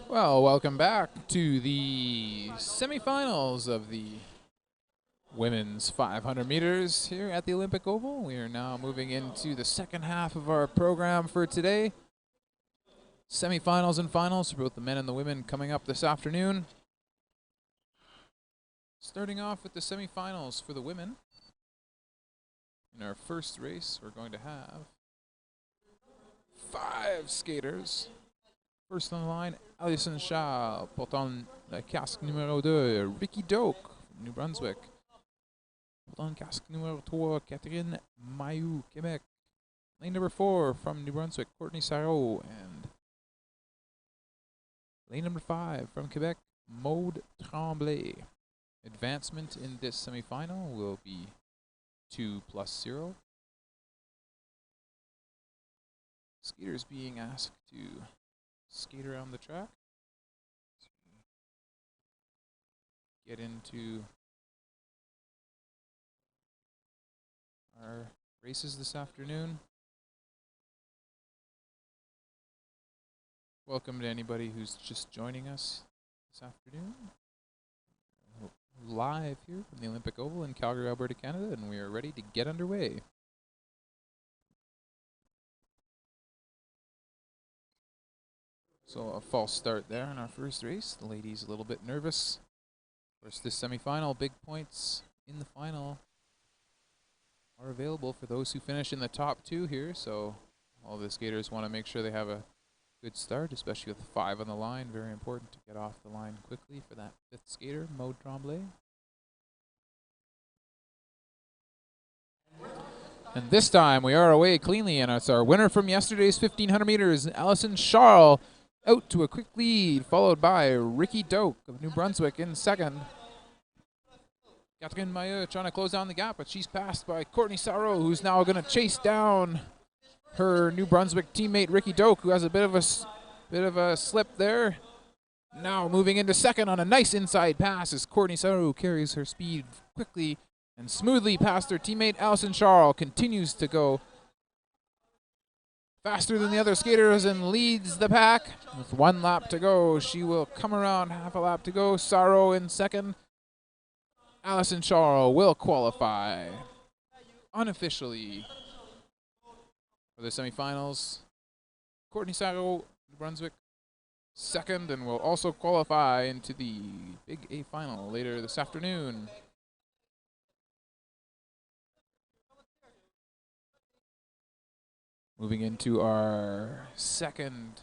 Well, welcome back to the semifinals of the women's 500 meters here at the Olympic Oval. We are now moving into the second half of our program for today. Semifinals and finals for both the men and the women coming up this afternoon. Starting off with the semifinals for the women. In our first race, we're going to have 5 skaters. First on the line, Alison Shaw, portant le casque numéro 2, Ricky Doak, from New Brunswick. Portant casque numéro 3, Catherine Mailloux, Quebec. Lane number 4 from New Brunswick, Courtney Sarro. And lane number 5 from Quebec, Maude Tremblay. Advancement in this semifinal will be 2+0. Skaters being asked to skate around the track. Get into our races this afternoon. Welcome to anybody who's just joining us this afternoon. Live here from the Olympic Oval in Calgary, Alberta, Canada, and we are ready to get underway. So a false start there in our first race. The ladies a little bit nervous. Of course, this semifinal, big points in the final are available for those who finish in the top 2 here. So all the skaters want to make sure they have a good start, especially with 5 on the line. Very important to get off the line quickly for that 5th skater, Maude Tremblay. And this time we are away cleanly, and it's our winner from yesterday's 1500 meters, Alison Charles, out to a quick lead, followed by Ricky Doak of New Brunswick in second. Catherine Mailloux trying to close down the gap, but she's passed by Courtney Sarro, who's now going to chase down her New Brunswick teammate Ricky Doak, who has a bit of a slip there. Now moving into second on a nice inside pass as Courtney Sarro carries her speed quickly and smoothly past her teammate. Alison Charles continues to go faster than the other skaters and leads the pack. With 1 lap to go, she will come around, half a lap to go. Sarro in second. Alison Charles will qualify unofficially for the semifinals. Courtney Sarro, New Brunswick, second, and will also qualify into the Big A final later this afternoon. Moving into our second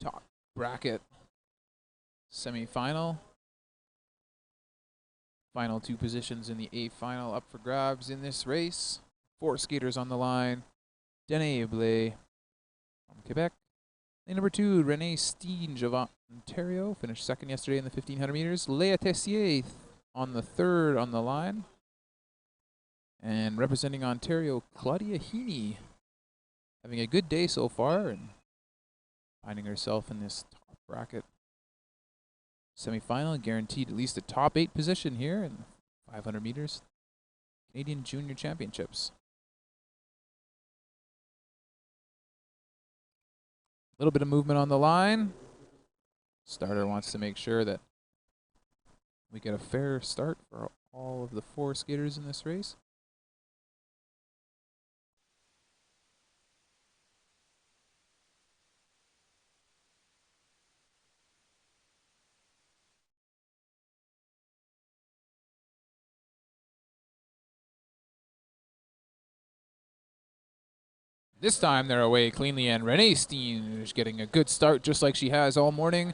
top bracket semifinal. Final 2 positions in the A final up for grabs in this race. 4 skaters on the line. Danae Blais from Quebec. Lane number 2, Renee Steen of Ontario. Finished second yesterday in the 1500 meters. Léa Tessier on the 3rd on the line. And representing Ontario, Claudia Heaney. Having a good day so far and finding herself in this top bracket semifinal, guaranteed at least a top 8 position here in 500 meters Canadian Junior Championships. A little bit of movement on the line. Starter wants to make sure that we get a fair start for all of the 4 skaters in this race. This time they're away cleanly, and Renee Steen is getting a good start just like she has all morning.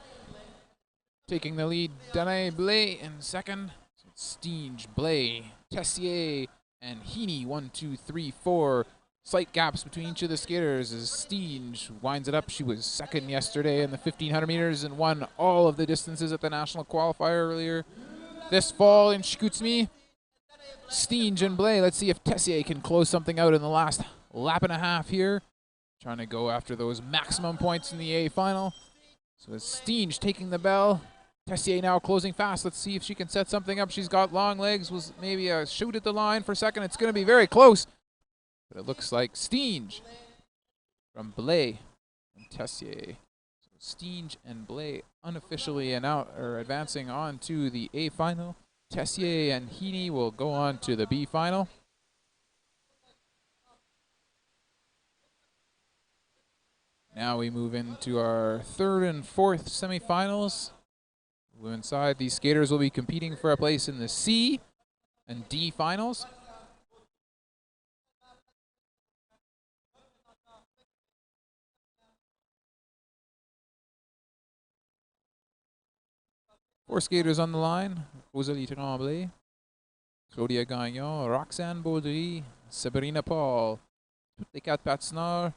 Taking the lead, Danae Blais in second. So Steen, Blais, Tessier, and Heaney, 1, 2, 3, 4. Slight gaps between each of the skaters as Steen winds it up. She was second yesterday in the 1500 meters and won all of the distances at the national qualifier earlier this fall in Chicoutimi. Steen and Blais, let's see if Tessier can close something out in the last lap and a half here. Trying to go after those maximum points in the A final. So it's Steen taking the bell. Tessier now closing fast. Let's see if she can set something up. She's got long legs. Was maybe a shoot at the line for a second. It's going to be very close. But it looks like Steen from Blais and Tessier. So Stinge and Blais unofficially advancing on to the A final. Tessier and Heaney will go on to the B final. Now we move into our third and fourth semifinals. Women's side, these skaters will be competing for a place in the C and D finals. Four skaters on the line: Rosalie Tremblay, Claudia Gagnon, Roxane Baudry, Sabrina Paul. Toutes les quatre patineurs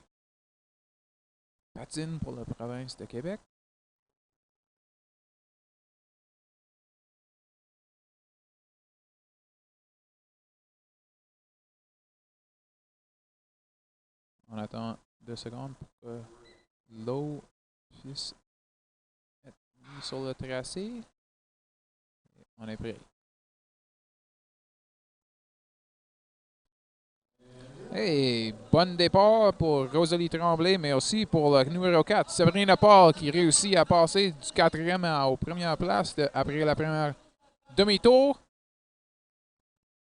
patinent pour la province de Québec. On attend 2 secondes pour que l'eau puisse être mise sur le tracé. On est prêt. Hey, bon départ pour Rosalie Tremblay, mais aussi pour le numéro 4, Sabrina Paul, qui réussit à passer du 4e aux premières places après la première demi-tour.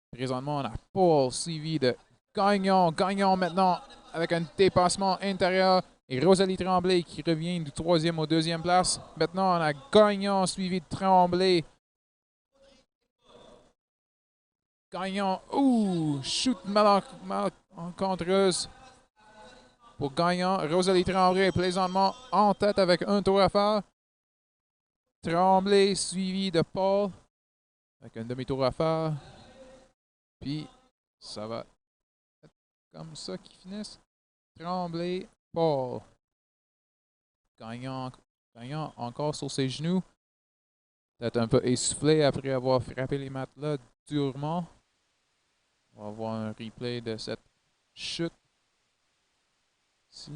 Présentement, on a Paul suivi de Gagnon. Gagnon maintenant avec un dépassement intérieur. Et Rosalie Tremblay qui revient du 3e au 2e place. Maintenant, on a Gagnon suivi de Tremblay. Gagnon, shoot malencontreuse pour Gagnon. Rosalie Tremblay présentement en tête avec un tour à faire. Tremblay suivi de Paul avec un demi-tour à faire. Puis, ça va être comme ça qu'ils finissent. Tremblay, Paul. Gagnon encore sur ses genoux. Peut-être un peu essoufflé après avoir frappé les matelas durement. On va voir un replay de cette chute. Ici.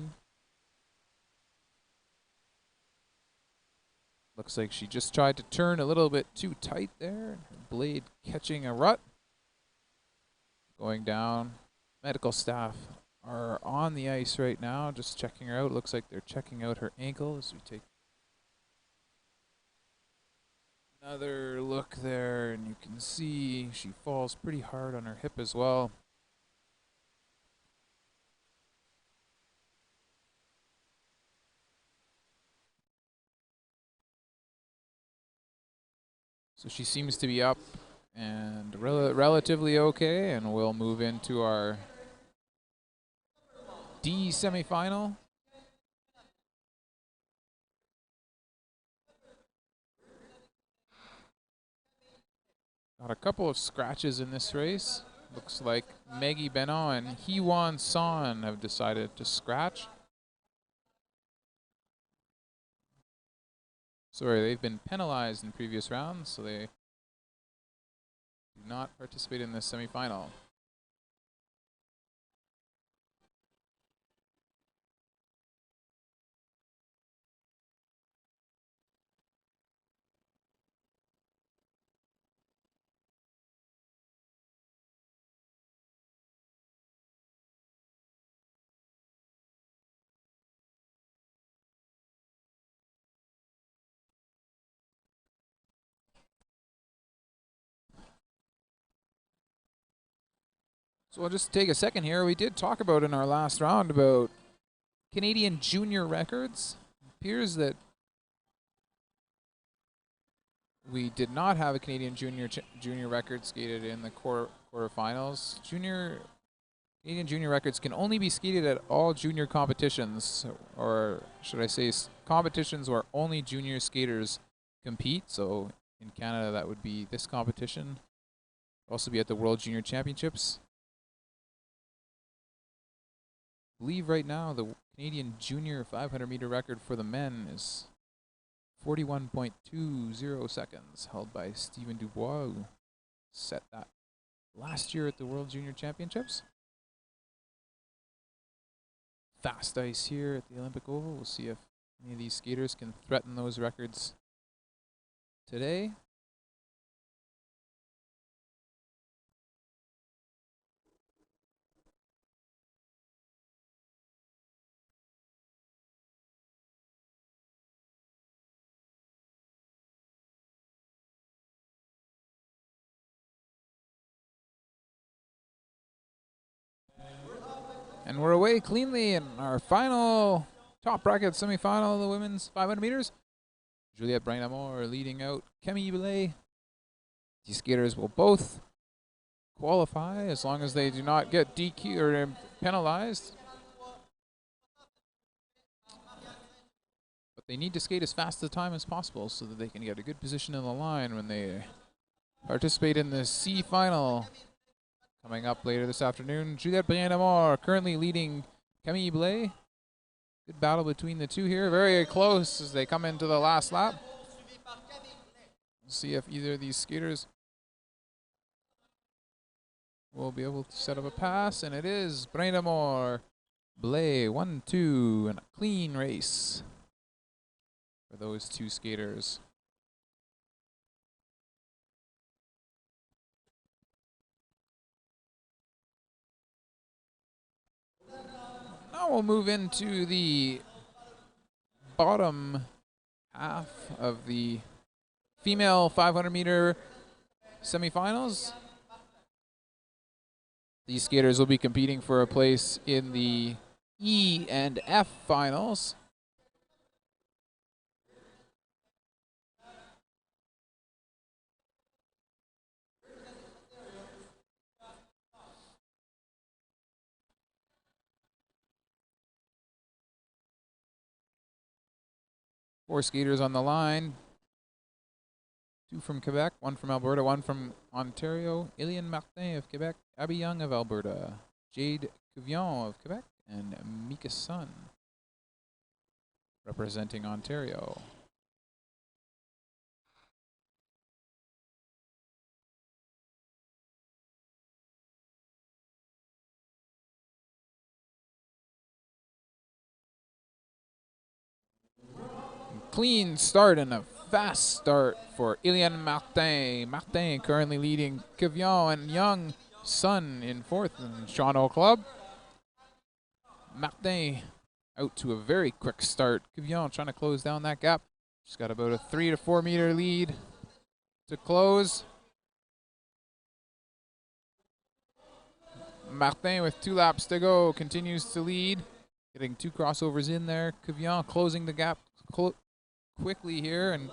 Looks like she just tried to turn a little bit too tight there. Her blade catching a rut. Going down. Medical staff are on the ice right now, just checking her out. Looks like they're checking out her ankle as we take another look there, and you can see she falls pretty hard on her hip as well. So she seems to be up and relatively okay, and we'll move into our D semifinal. Got a couple of scratches in this race. Looks like Maggie Benon and Heewon Son have decided to scratch. Sorry, they've been penalized in previous rounds, so they do not participate in this semifinal. So I'll just take a second here. We did talk about in our last round about Canadian junior records. It appears that we did not have a Canadian junior record skated in the quarterfinals. Canadian junior records can only be skated at all junior competitions, or should I say competitions where only junior skaters compete. So in Canada, that would be this competition. Also be at the World Junior Championships. I believe right now the Canadian junior 500-meter record for the men is 41.20 seconds, held by Stephen Dubois, who set that last year at the World Junior Championships. Fast ice here at the Olympic Oval. We'll see if any of these skaters can threaten those records today. And we're away cleanly in our final top bracket semifinal of the women's 500 meters. Juliette Brindamour leading out Camille Blais. These skaters will both qualify as long as they do not get DQ or penalized. But they need to skate as fast a time as possible so that they can get a good position in the line when they participate in the C final coming up later this afternoon. Juliette Brindamour currently leading Camille Blais. Good battle between the two here. Very close as they come into the last lap. We'll see if either of these skaters will be able to set up a pass, and it is Brindamour, Blais, 1-2, and a clean race for those two skaters. Now we'll move into the bottom half of the female 500 meter semifinals. These skaters will be competing for a place in the E and F finals. Four skaters on the line. Two from Quebec, one from Alberta, one from Ontario. Ilian Martin of Quebec, Abby Young of Alberta, Jade Cuvion of Quebec, and Mika Sun representing Ontario. Clean start and a fast start for Ilian Martin. Martin currently leading Cuvion and Young, Sun in fourth in Toronto Club. Martin out to a very quick start. Cuvion trying to close down that gap. She's got about a 3 to 4 meter lead to close. Martin with 2 laps to go continues to lead. Getting 2 crossovers in there. Cuvion closing the gap quickly here, and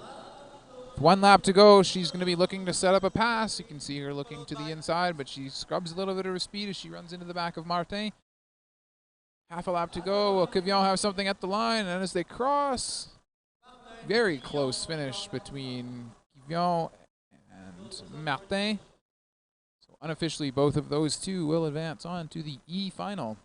1 lap to go. She's going to be looking to set up a pass. You can see her looking to the inside, but she scrubs a little bit of her speed as she runs into the back of Martin. Half a lap to go. Will Cuvion have something at the line? And as they cross, very close finish between Cuvion and Martin. So unofficially, both of those two will advance on to the E final.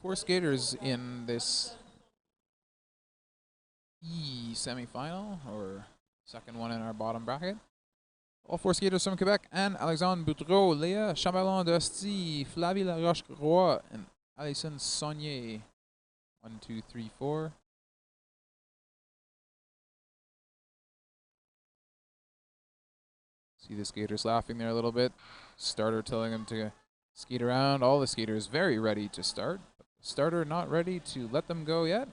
Four skaters in this E semifinal, or second one in our bottom bracket. All 4 skaters from Quebec: Anne Alexandre Boudreau, Léa Chamberlain d'Hostie, Flavie Laroche-Roy, and Alison Saunier. 1, 2, 3, 4. See the skaters laughing there a little bit. Starter telling them to skate around. All the skaters very ready to start. Starter not ready to let them go yet.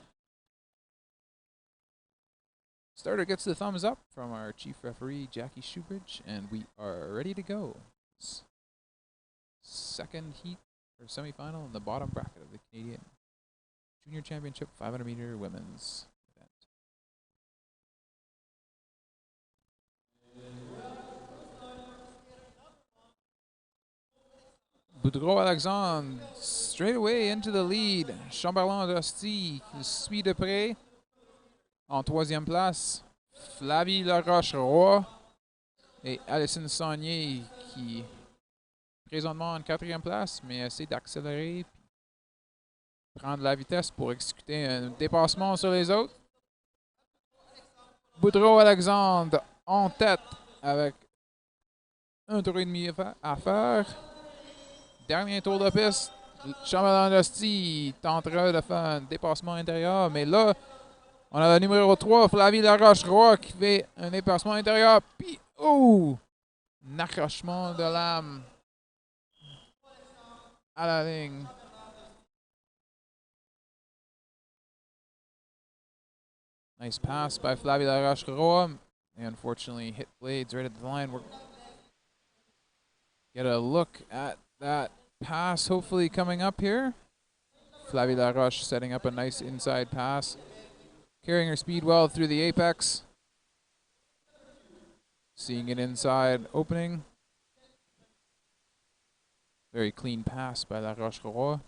Starter gets the thumbs up from our chief referee, Jackie Shoebridge, and we are ready to go. Second heat or semifinal in the bottom bracket of the Canadian Junior Championship 500 meter women's event. Boudreau Alexandre straight away into the lead. Chamberlain d'Hostie qui suit de près. En 3e place, Flavie Laroche-Roy et Alison Saunier qui présentement en 4e place, mais essaie d'accélérer, prendre la vitesse pour exécuter un dépassement sur les autres. Boudreau Alexandre en tête avec 1 tour et demi à faire. Dernier tour de piste, Chamberlain d'Hostie tentera de faire un dépassement intérieur, mais là, On a le numéro 3, Flavie Laroche-Roy, qui fait un déplacement intérieur. Puis, oh! Un accrochement de lame à la ligne. Nice pass by Flavie Laroche-Roy. They unfortunately hit blades right at the line. We're get a look at that pass hopefully coming up here. Flavie Laroche setting up a nice inside pass. Carrying her speed well through the apex. Seeing it inside opening. Very clean pass by Laroche-Roy.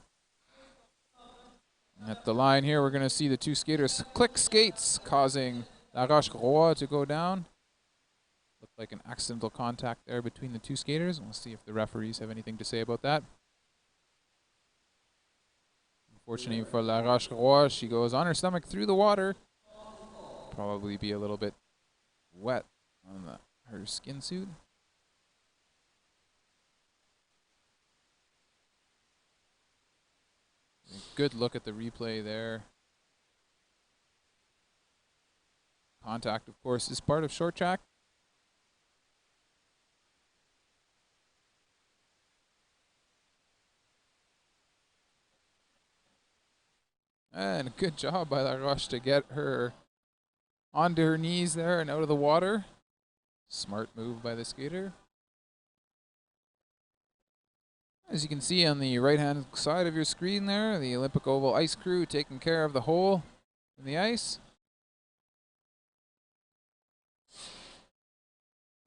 At the line here, we're going to see the two skaters click skates, causing Laroche-Roy to go down. Looked like an accidental contact there between the two skaters. We'll see if the referees have anything to say about that. Unfortunately for Laroche-Roy, she goes on her stomach through the water. Probably be a little bit wet on her skin suit. Good look at the replay there. Contact, of course, is part of short track. And a good job by Laroche to get her onto her knees there and out of the water. Smart move by the skater. As you can see on the right-hand side of your screen there, the Olympic Oval ice crew taking care of the hole in the ice.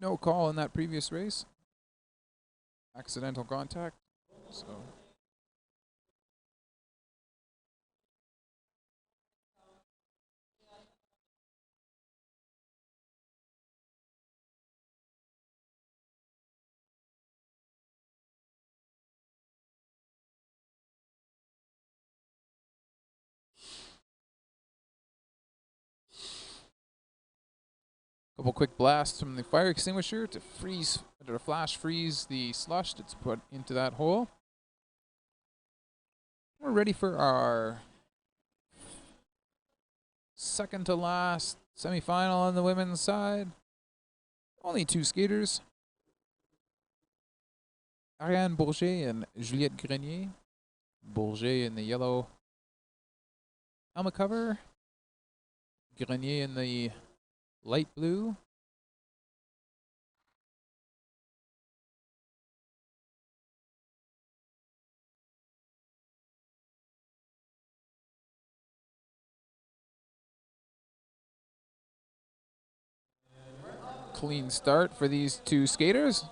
No call in that previous race. Accidental contact. So couple quick blasts from the fire extinguisher to flash freeze the slush that's put into that hole. We're ready for our second to last semifinal on the women's side. Only two skaters. Ariane Bourget and Juliette Grenier. Bourget in the yellow helmet cover. Grenier in the light blue. Clean start for these two skaters.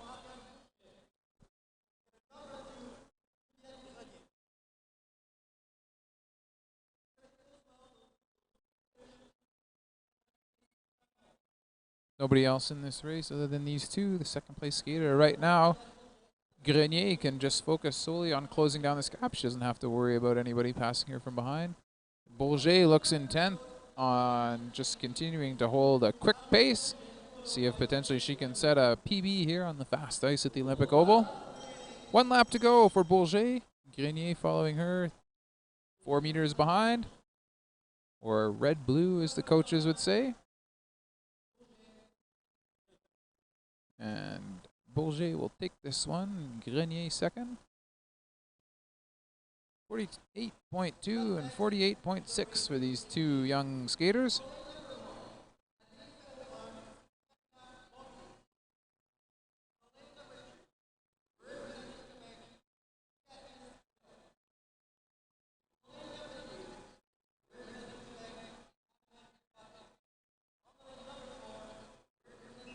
Nobody else in this race other than these two. The second place skater right now, Grenier, can just focus solely on closing down this gap. She doesn't have to worry about anybody passing her from behind. Bourget looks intent on just continuing to hold a quick pace. See if potentially she can set a PB here on the fast ice at the Olympic Oval. 1 lap to go for Bourget. Grenier following her 4 meters behind. Or red-blue, as the coaches would say. And Bourget will take this one. Grenier second. 48.2 and 48.6 for these two young skaters.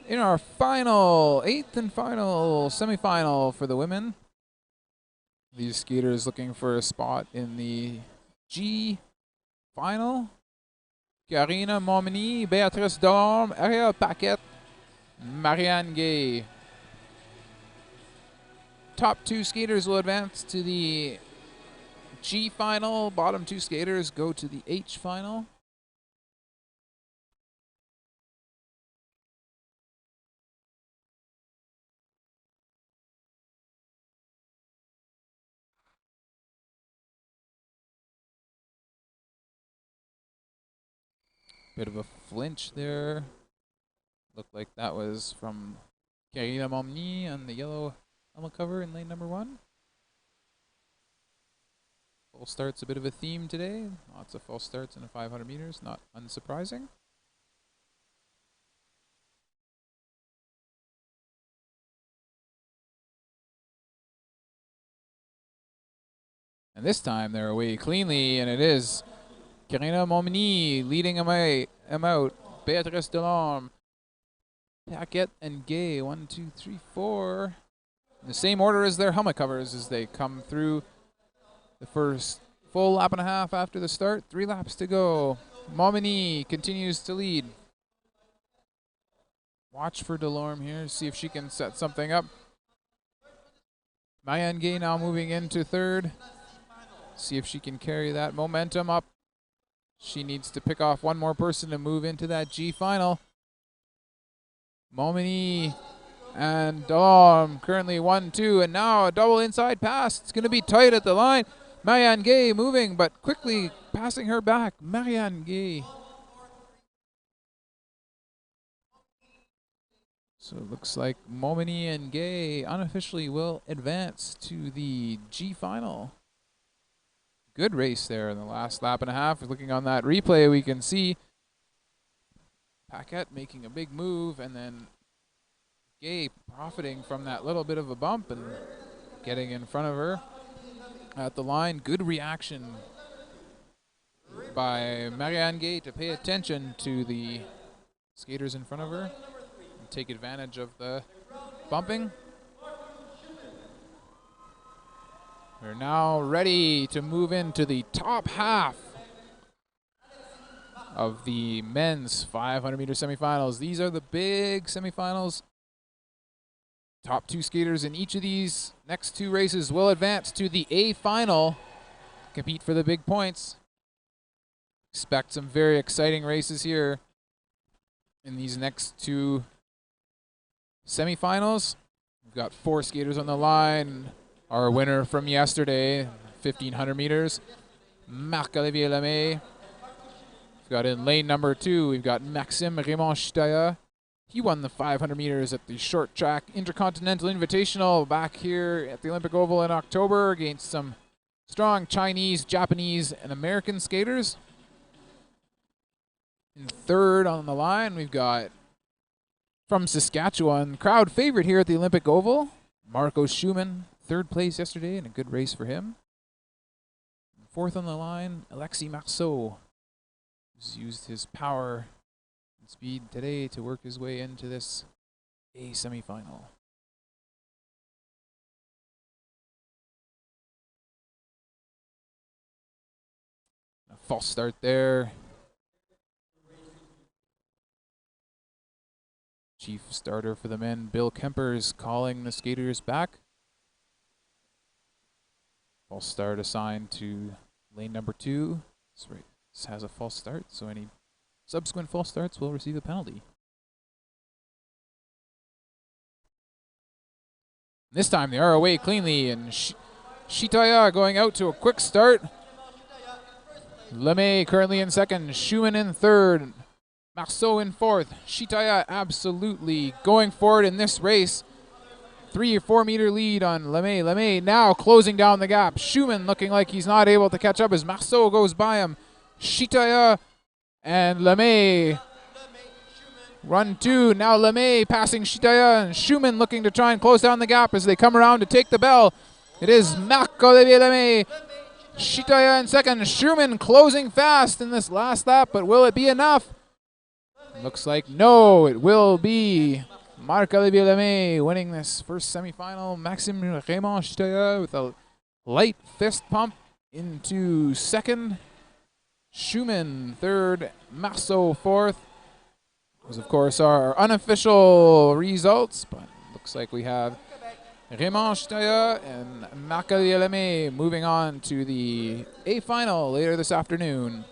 In our final, 8th and final semifinal for the women. These skaters looking for a spot in the G final. Karina Momini, Béatrice Delorme, Ariel Paquette, Marianne Gay. Top 2 skaters will advance to the G final. Bottom 2 skaters go to the H final. Bit of a flinch there. Looked like that was from Karina Momny on the yellow helmet cover in lane number 1. False start's a bit of a theme today. Lots of false starts in the 500 meters, not unsurprising. And this time they're away cleanly, and it is Karina Momny leading him out. Beatrice Delorme, Paquette, and Gay. 1, 2, 3, 4. In the same order as their helmet covers as they come through the first full lap and a half after the start. 3 laps to go. Momny continues to lead. Watch for Delorme here, see if she can set something up. Marianne Gay now moving into third. See if she can carry that momentum up. She needs to pick off one more person to move into that G final. Momny and Delorme currently 1, 2, and now a double inside pass. It's going to be tight at the line. Marianne Gay moving, but quickly passing her back. Marianne Gay. So it looks like Momny and Gay unofficially will advance to the G final. Good race there in the last lap and a half. Looking on that replay, we can see Paquette making a big move, and then Gay profiting from that little bit of a bump and getting in front of her at the line. Good reaction by Marianne Gay to pay attention to the skaters in front of her and take advantage of the bumping. We're now ready to move into the top half of the men's 500 meter semifinals. These are the big semifinals. Top 2 skaters in each of these next 2 races will advance to the A final, compete for the big points. Expect some very exciting races here in these next 2 semifinals. We've got 4 skaters on the line. Our winner from yesterday, 1,500 meters, Marc-Olivier Lemay. We've got in lane number 2, we've got Maxime Raymond-Chitaya. He won the 500 meters at the Short Track Intercontinental Invitational back here at the Olympic Oval in October against some strong Chinese, Japanese, and American skaters. In third on the line, we've got from Saskatchewan, crowd favorite here at the Olympic Oval, Marco Schumann. 3rd place yesterday, and a good race for him. 4th on the line, Alexis Marceau, who's used his power and speed today to work his way into this A semifinal. A false start there. Chief starter for the men, Bill Kemper, is calling the skaters back. False start assigned to lane number 2. This has a false start, so any subsequent false starts will receive a penalty. This time they are away cleanly, and Chitaya going out to a quick start. Lemay currently in 2nd, Schumann in 3rd, Marceau in 4th. Chitaya absolutely going forward in this race. 3 or 4 meter lead on Lemay. Lemay now closing down the gap. Schumann looking like he's not able to catch up as Marceau goes by him. Chitaya and Lemay run 2. Now Lemay passing Chitaya, and Schumann looking to try and close down the gap as they come around to take the bell. It is Marc-Olivier Lemay. Chitaya in 2nd. Schumann closing fast in this last lap, but will it be enough? Looks like no, it will be Marc-Olivier Lemay winning this first semifinal. Maxime Raymond-Chitaya with a light fist pump into 2nd. Schumann 3rd, Marceau 4th. Those, of course, are unofficial results, but looks like we have Raymond-Chitaya and Marc-Olivier Lemay moving on to the A final later this afternoon.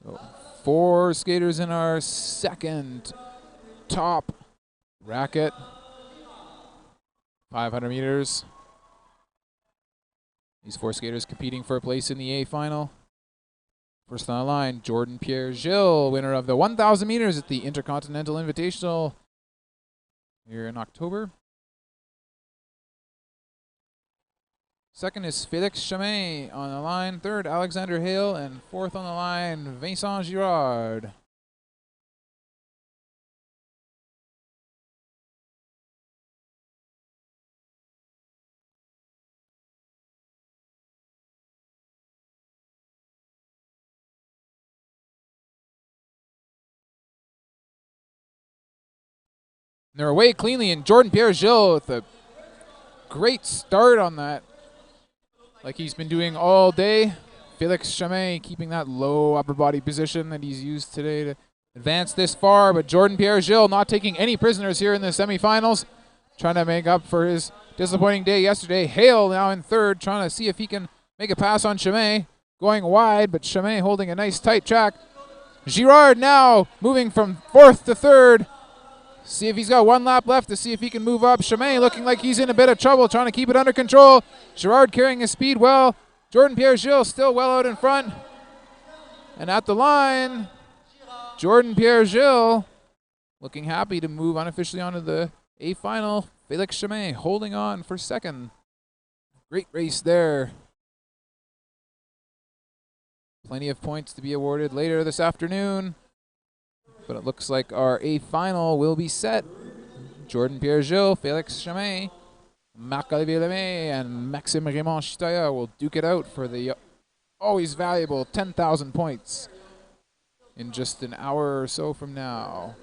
So 4 skaters in our second top bracket. 500 meters. These 4 skaters competing for a place in the A final. First on the line, Jordan Pierre-Gilles, winner of the 1,000 meters at the Intercontinental Invitational here in October. Second is Félix Chamin on the line. Third, Alexander Hale. And fourth on the line, Vincent Girard. They're away cleanly, and Jordan Pierre-Gilles with a great start on that, like he's been doing all day. Félix Chamin keeping that low upper body position that he's used today to advance this far, but Jordan Pierre-Gilles not taking any prisoners here in the semifinals, trying to make up for his disappointing day yesterday. Hale now in third, trying to see if he can make a pass on Chamin, going wide, but Chamin holding a nice tight track. Girard now moving from fourth to third. See if he's got one lap left to see if he can move up. Chamin looking like he's in a bit of trouble, trying to keep it under control. Girard carrying his speed well. Jordan Pierre-Gilles still well out in front. And at the line, Jordan Pierre-Gilles looking happy to move unofficially onto the A final. Félix Chamin holding on for second. Great race there. Plenty of points to be awarded later this afternoon. But it looks like our A final will be set. Jordan Pierre-Gilles, Félix Chamin, Marc-Olivier Lemay, and Maxime Raymond Chitoya will duke it out for the always valuable 10,000 points in just an hour or so from now.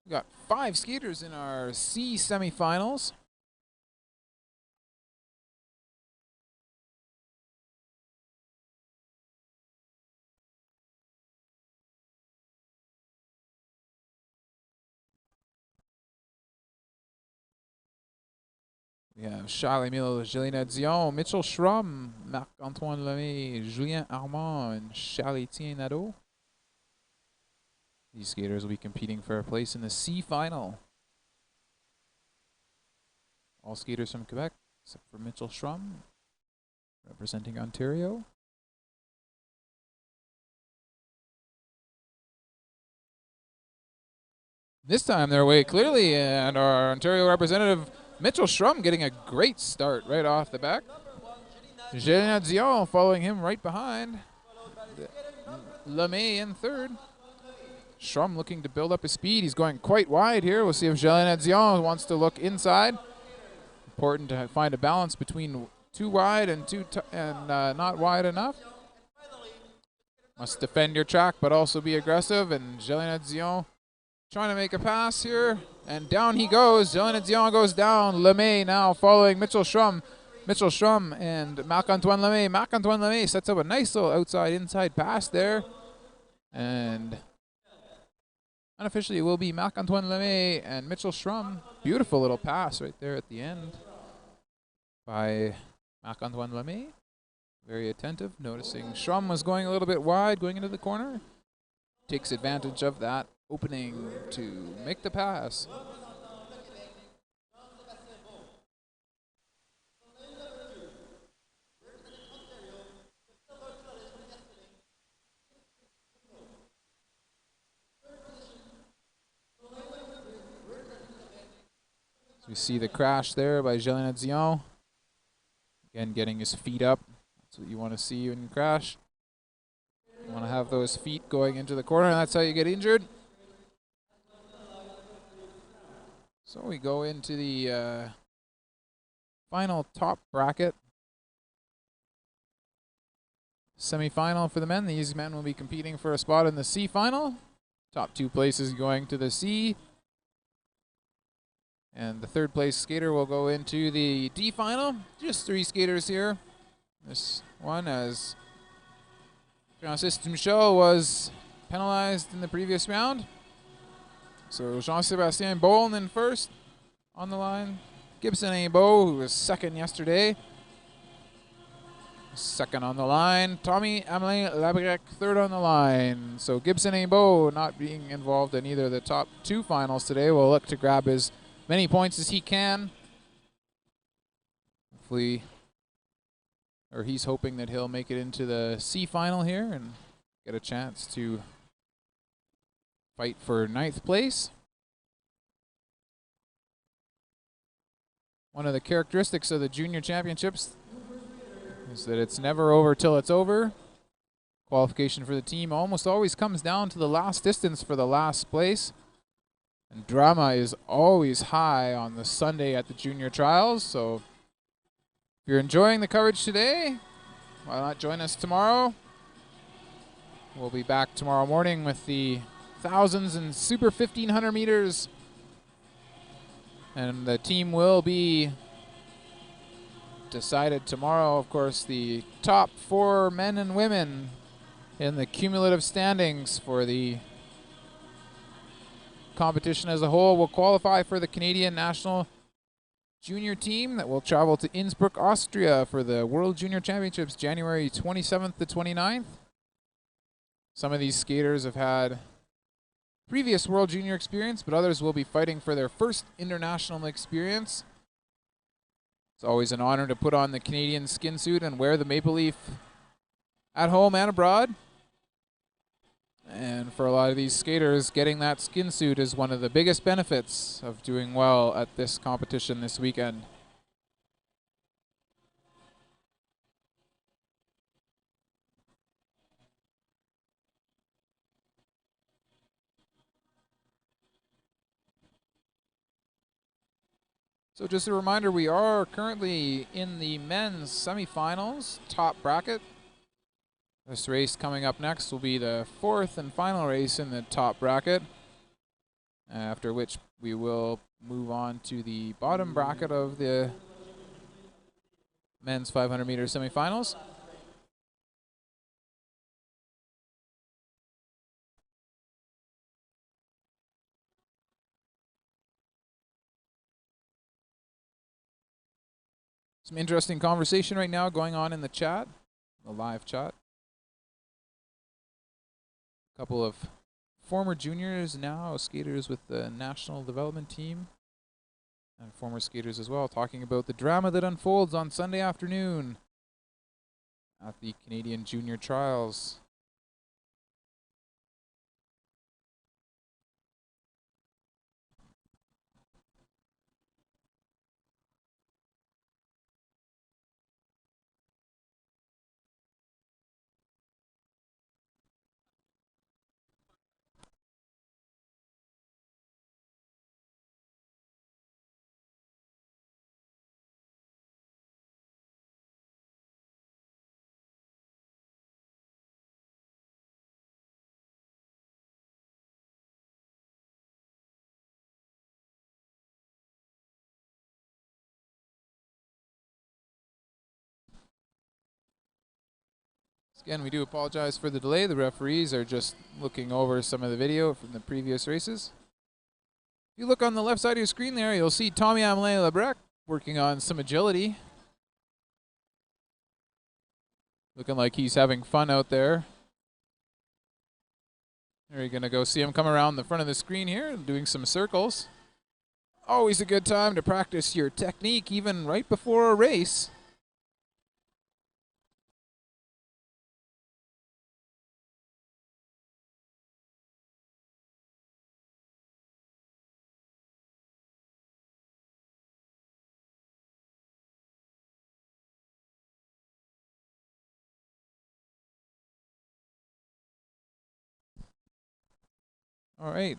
We got 5 skaters in our C semifinals. We have Charles-Émile Gélinas-Dion, Mitchell Schrum, Marc-Antoine Lemay, Julien Armand, and Charles-Étienne Nadeau. These skaters will be competing for a place in the C final. All skaters from Quebec, except for Mitchell Schrum, representing Ontario. This time they're away clearly, and our Ontario representative, Mitchell Schrum, getting a great start right off the back. Gélinas-Dion following him right behind. Lemay in third. Schrum looking to build up his speed. He's going quite wide here. We'll see if Gélinas-Dion wants to look inside. Important to find a balance between too wide and not wide enough. Must defend your track, but also be aggressive. And Gélinas-Dion trying to make a pass here. And down he goes. Gélinas-Dion goes down. Lemay now following Mitchell Schrum. Mitchell Schrum and Marc-Antoine Lemay. Marc-Antoine Lemay sets up a nice little outside-inside pass there. And unofficially, it will be Marc-Antoine Lemay and Mitchell Schrum. Beautiful little pass right there at the end by Marc-Antoine Lemay. Very attentive, noticing Schrum was going a little bit wide, going into the corner. Takes advantage of that opening to make the pass. So we see the crash there by Gélinas-Dion. Again, getting his feet up. That's what you want to see when you crash. You want to have those feet going into the corner, and that's how you get injured. So we go into the final top bracket. Semi-final for the men. These men will be competing for a spot in the C final. Top 2 places going to the C. And the 3rd place skater will go into the D final. Just 3 skaters here. This one, as Francis Michaud was penalized in the previous round. So Jean-Sébastien Bolin in first on the line. Gibson Abo, who was second yesterday, second on the line. Tommy Amelin Labrec, third on the line. So Gibson Abo, not being involved in either of the top 2 finals today, will look to grab as many points as he can. Hopefully, or he's hoping that he'll make it into the C final here and get a chance to fight for 9th place. One of the characteristics of the junior championships is that it's never over till it's over. Qualification for the team almost always comes down to the last distance for the last place. And drama is always high on the Sunday at the junior trials. So if you're enjoying the coverage today, why not join us tomorrow? We'll be back tomorrow morning with the thousands and super 1500 meters. And the team will be decided tomorrow. Of course, the top 4 men and women in the cumulative standings for the competition as a whole will qualify for the Canadian national junior team that will travel to Innsbruck, Austria for the World Junior Championships January 27th to 29th. Some of these skaters have had previous World Junior experience, but others will be fighting for their first international experience. It's always an honor to put on the Canadian skin suit and wear the maple leaf at home and abroad. And for a lot of these skaters, getting that skin suit is one of the biggest benefits of doing well at this competition this weekend. So just a reminder, we are currently in the men's semifinals, top bracket. This race coming up next will be the 4th and final race in the top bracket, after which we will move on to the bottom bracket of the men's 500 meter semifinals. Some interesting conversation right now going on in the chat, the live chat. A couple of former juniors, now skaters with the national development team, and former skaters as well, talking about the drama that unfolds on Sunday afternoon at the Canadian Junior Trials. Again, we do apologize for the delay. The referees are just looking over some of the video from the previous races. If you look on the left side of your screen there, you'll see Tommy Amelin Labrec working on some agility. Looking like he's having fun out there. You're going to go see him come around the front of the screen here, doing some circles. Always a good time to practice your technique, even right before a race. All right,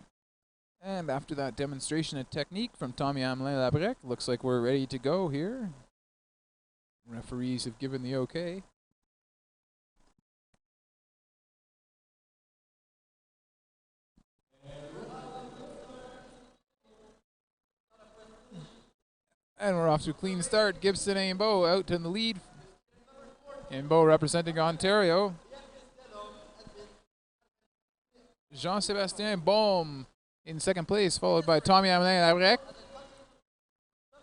and after that demonstration of technique from Tommy Amelin Labrec, looks like we're ready to go here. Referees have given the okay. And we're off to a clean start. Gibson Imbeau out in the lead. Imbeau representing Ontario. Jean-Sébastien Baume in second place, followed by Tommy Amelin Labrec.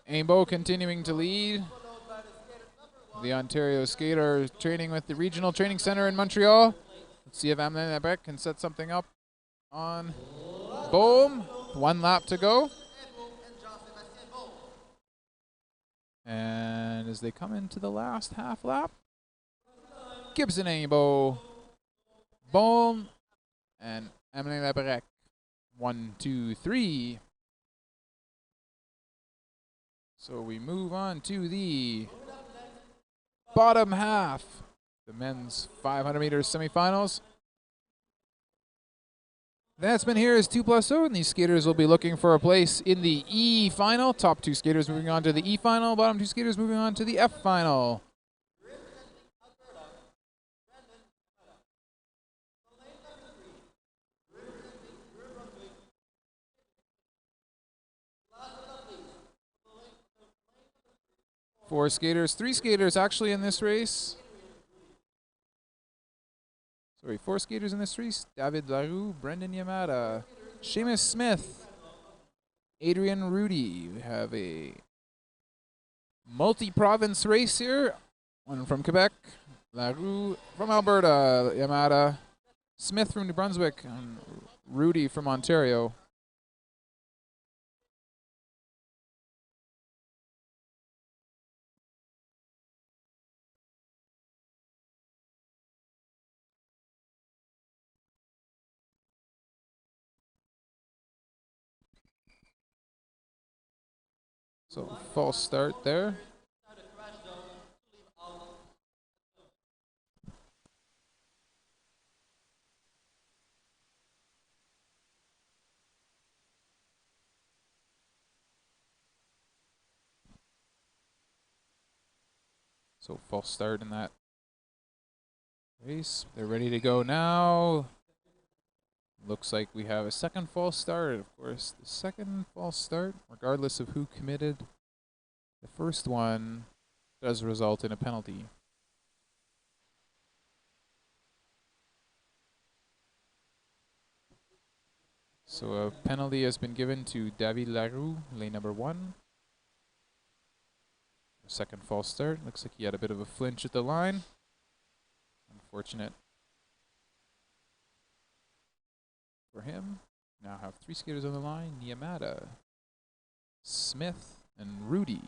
Imbeau continuing to lead. The Ontario skater training with the Regional Training Center in Montreal. Let's see if Amelin Labrec can set something up on Baume. 1 lap to go. And as they come into the last half lap, Gibson Imbeau, Baume, and Amelin Labrec. 1, 2, 3. So we move on to the bottom half, the men's 500 meters semifinals. The announcement here is 2+0, and these skaters will be looking for a place in the E final. Top 2 skaters moving on to the E final, bottom 2 skaters moving on to the F final. Three skaters actually in this race. Sorry, 4 skaters in this race. David Larue, Brendan Yamada, Seamus Smith, Adrian Rudy. We have a multi-province race here. One from Quebec, Larue from Alberta, Yamada, Smith from New Brunswick, and Rudy from Ontario. So false start there. So false start in that race. They're ready to go now. Looks like we have a second false start. Of course, the second false start, regardless of who committed the first one, does result in a penalty. So a penalty has been given to David Larue, lane number 1. Second false start. Looks like he had a bit of a flinch at the line. Unfortunate for him. Now have 3 skaters on the line. Yamada, Smith, and Rudy.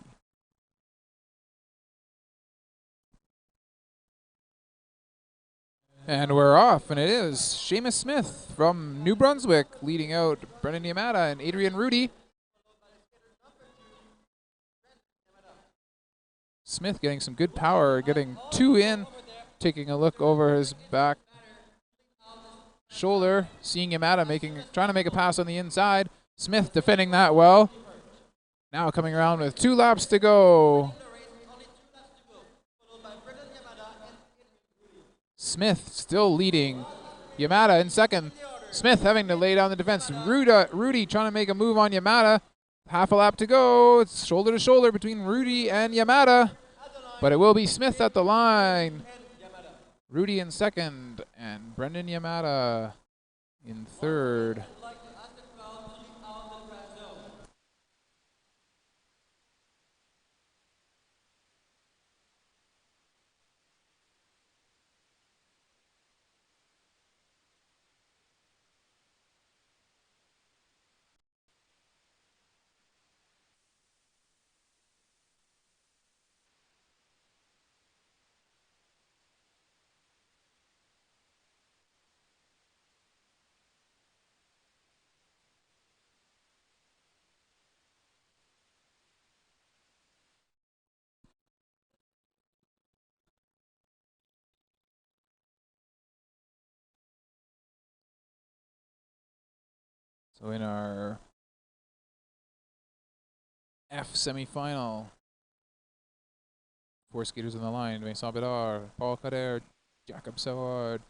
And we're off, and it is Seamus Smith from New Brunswick leading out Brendan Yamada and Adrian Rudy. Smith getting some good power, getting 2 in, taking a look over his back shoulder, seeing Yamada trying to make a pass on the inside. Smith defending that well. Now coming around with 2 laps to go. Smith still leading. Yamada in second. Smith having to lay down the defense. Rudy trying to make a move on Yamada. Half a lap to go. It's shoulder to shoulder between Rudy and Yamada. But it will be Smith at the line. Rudy in second, and Brendan Yamada in third. So in our F semifinal, 4 skaters on the line. Vincent Bédard, Paul Cader, Jacob Savard,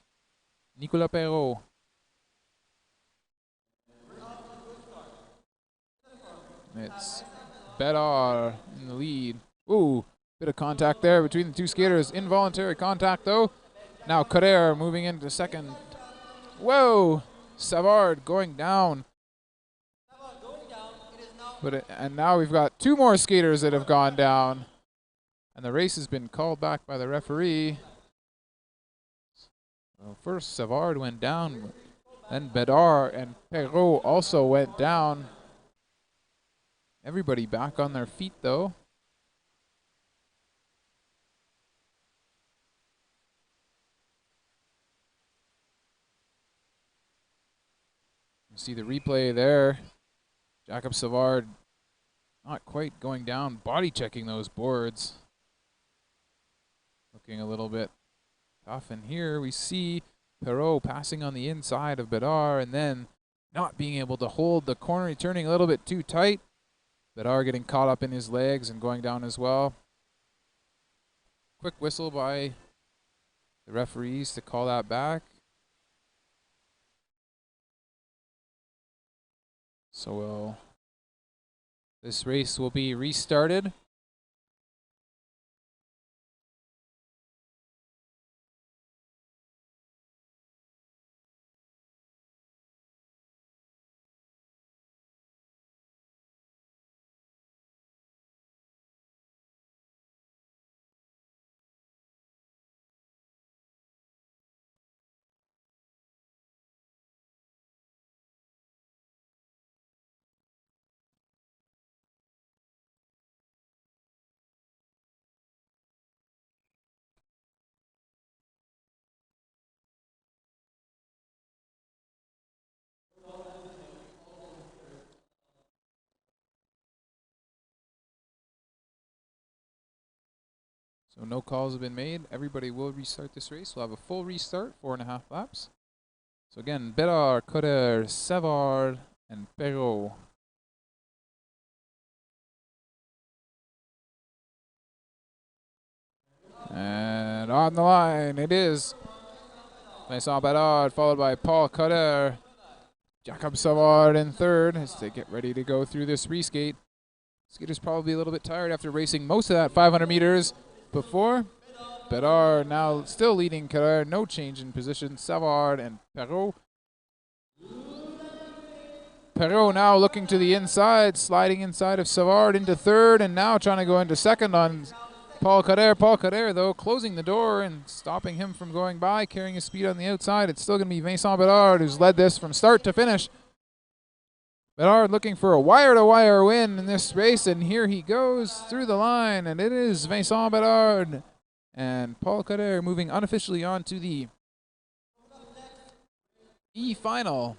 Nicolas Perrault. It's Bedard in the lead. Ooh, bit of contact there between the two skaters. Involuntary contact though. Now Carrère moving into second. Whoa! Savard going down. And now we've got two more skaters that have gone down. And the race has been called back by the referee. Well, first Savard went down. Then Bedard and Perrault also went down. Everybody back on their feet though. You see the replay there. Jakob Savard not quite going down, body checking those boards. Looking a little bit tough. And here we see Perrault passing on the inside of Bedard and then not being able to hold the corner, turning a little bit too tight. Bedard getting caught up in his legs and going down as well. Quick whistle by the referees to call that back. So this race will be restarted. So no calls have been made. Everybody will restart this race. We'll have a full restart, 4.5 laps. So again, Bedard, Carrère, Savard, and Perrault. And on the line, it is Vincent Bedard, followed by Paul Carrère. Jakob Savard in third as they get ready to go through this reskate. Skater's probably a little bit tired after racing most of that 500 meters before. Bedard now still leading Carrère, no change in position. Savard and Perrault. Perrault now looking to the inside, sliding inside of Savard into third, and now trying to go into second on Paul Carrère. Paul Carrère, though, closing the door and stopping him from going by, carrying his speed on the outside. It's still going to be Vincent Bedard who's led this from start to finish. Bedard looking for a wire-to-wire win in this race, and here he goes through the line, and it is Vincent Bedard and Paul Carrère moving unofficially on to the E-final.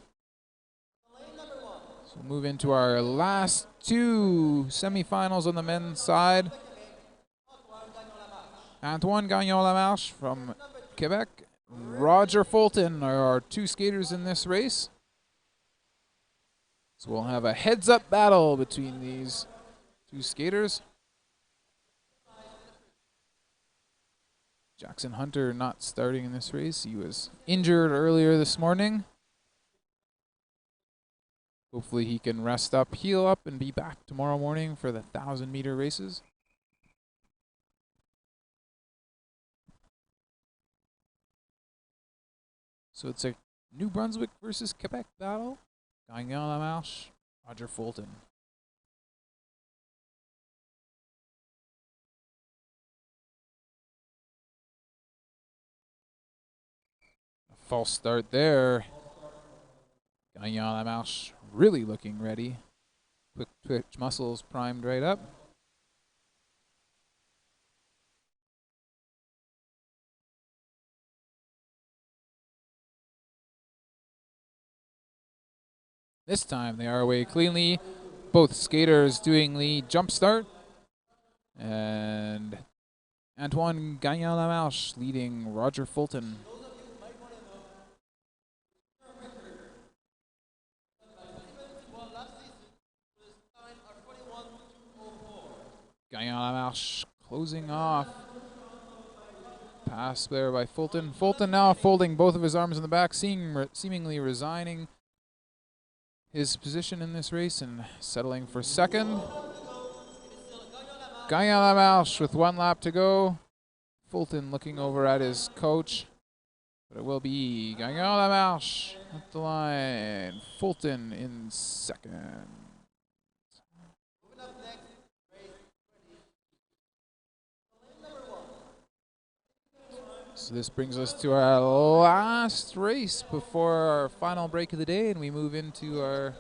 So we'll move into our last two semifinals on the men's side. Antoine Gagnon-Lamarche from Quebec, Roger Fulton are our two skaters in this race. So we'll have a heads-up battle between these two skaters. Jackson Hunter not starting in this race. He was injured earlier this morning. Hopefully he can rest up, heal up, and be back tomorrow morning for the 1,000-meter races. So it's a New Brunswick versus Quebec battle. Gagnon-Lamarche, Roger Fulton. A false start there. Gagnon-Lamarche really looking ready. Quick twitch muscles primed right up. This time they are away cleanly. Both skaters doing the jump start. And Antoine Gagnon-Lamarche leading Roger Fulton. Gagnon-Lamarche closing off. Pass there by Fulton. Fulton now folding both of his arms in the back, seemingly resigning his position in this race and settling for second. Gagnon Lamarche with 1 lap to go. Fulton looking over at his coach. But it will be Gagnon Lamarche at the line. Fulton in second. So this brings us to our last race before our final break of the day, and we move into our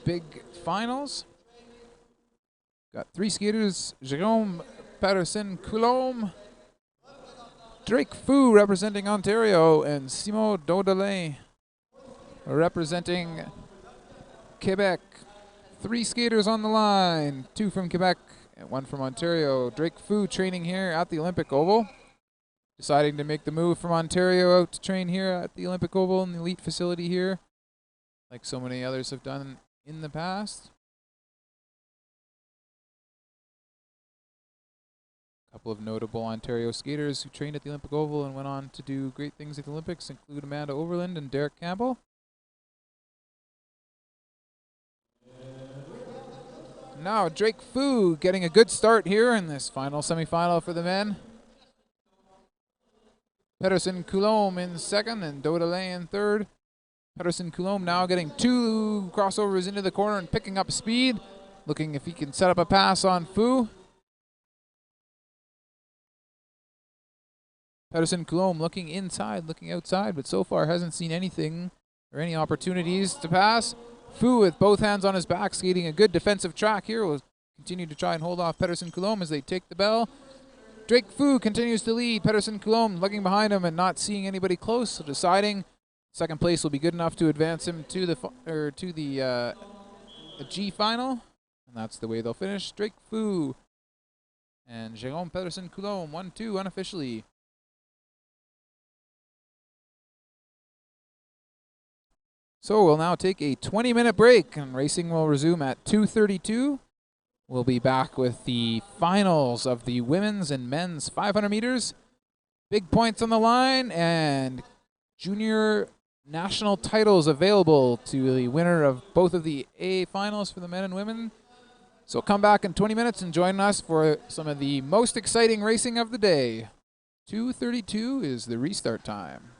big finals. Got 3 skaters: Jérôme Patterson-Coulombe, Drake Fu representing Ontario, and Simon Daudelet representing Quebec. 3 skaters on the line, 2 from Quebec and 1 from Ontario. Drake Fu training here at the Olympic Oval, deciding to make the move from Ontario out to train here at the Olympic Oval in the elite facility here, like so many others have done in the past. A couple of notable Ontario skaters who trained at the Olympic Oval and went on to do great things at the Olympics include Amanda Overland and Derek Campbell. Now Drake Fu getting a good start here in this final semifinal for the men. Patterson-Coulombe in second and Daudelet in third. Patterson-Coulombe now getting 2 crossovers into the corner and picking up speed, looking if he can set up a pass on Fu. Patterson-Coulombe looking inside, looking outside, but so far hasn't seen anything or any opportunities to pass. Fu with both hands on his back, skating a good defensive track here, will continue to try and hold off Patterson-Coulombe as they take the bell. Drake Fu continues to lead. Patterson-Coulombe looking behind him and not seeing anybody close, so deciding second place will be good enough to advance him to the G final, and that's the way they'll finish. Drake Fu and Jérôme Patterson-Coulombe 1-2 unofficially. So we'll now take a 20-minute break, and racing will resume at 2:32. We'll be back with the finals of the women's and men's 500 meters. Big points on the line, and junior national titles available to the winner of both of the A finals for the men and women. So come back in 20 minutes and join us for some of the most exciting racing of the day. 2:32 is the restart time.